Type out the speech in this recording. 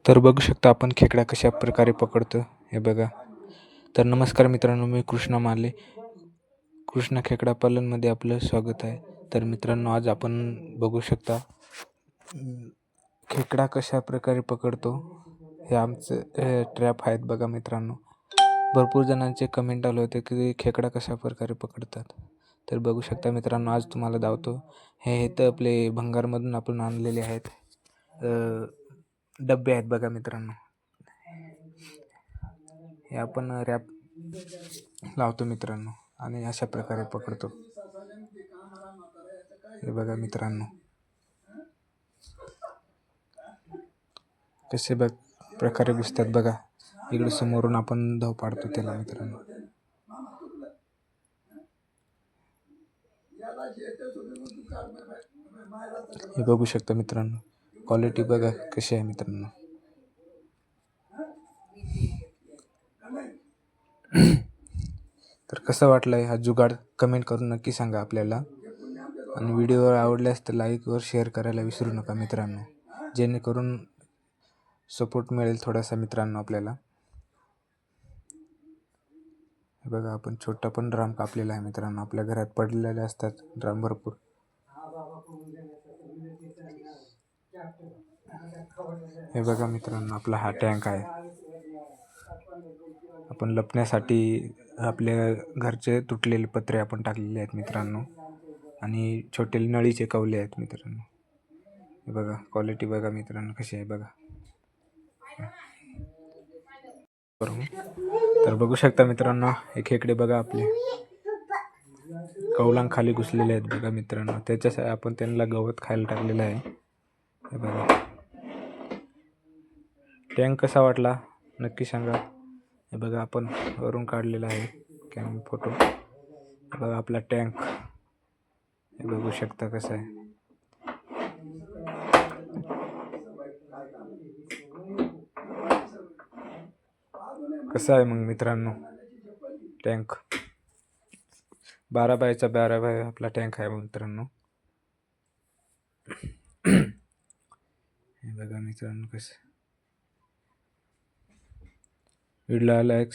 तर बघू शकता आपण खेकडा कशा प्रकारे पकडतो हे बघा. तर नमस्कार मित्रांनो, मी कृष्णा माले, कृष्णा खेकडा पालनमध्ये आपलं स्वागत आहे. तर मित्रांनो, आज आपण बघू शकता खेकडा कशा प्रकारे पकडतो. हे आमचे ट्रॅप आहेत बघा मित्रांनो. भरपूर जणांचे कमेंट आले होते की खेकडा कशा प्रकारे पकडतात. तर बघू शकता मित्रांनो, आज तुम्हाला दावतो. हे तर आपले भंगारमधून आपण आणलेले आहेत डब्बे आहेत बघा मित्रांनो. हे आपण रॅप लावतो मित्रांनो आणि अशा प्रकारे पकडतो. हे बघा मित्रांनो, कसे प्रकारे दिसतात बघा. इकडे समोरून आपण धाव पाडतो त्याला मित्रांनो. हे बघू शकता मित्रांनो, क्वालिटी बघा कशी आहे मित्रांनो. तर कसं वाटलंय हा जुगाड कमेंट करून नक्की सांगा आपल्याला. आणि व्हिडिओ आवडल्यास तर लाईक वर शेअर करायला विसरू नका मित्रांनो, जेणेकरून सपोर्ट मिळेल थोडासा मित्रांनो आपल्याला. हे बघा, आपण छोटा पण ड्राम कापलेला आहे मित्रांनो. आपल्या घरात पडलेले असतात ड्राम भरपूर. हे बघा मित्रांनो, आपला हा टँक आहे. आपण लपण्यासाठी आपल्या घरचे तुटलेले पत्रे आपण टाकलेले आहेत मित्रांनो. आणि छोटे नळीचे कवले आहेत मित्रांनो. हे बघा, क्वालिटी बघा मित्रांनो कशी आहे बघा. तर बघू शकता मित्रांनो, हे खेकडे बघा आपले कौलांग खाली घुसलेले आहेत बघा मित्रांनो. त्याच्यासाठी आपण त्यांना गवत खायला टाकलेलं आहे. हे बघा, टँक कसा वाटला नक्की सांगा. हे बघा, आपण वरून काढलेला आहे फोटो. हे बघा आपला टँक, हे बघू शकता कसं आहे. कसं आहे मग मित्रांनो टँक. 12 बायचा 12 बाय आपला टँक आहे मित्रांनो. हे बघा मित्रांनो कसं. व्हिडिओला लाईक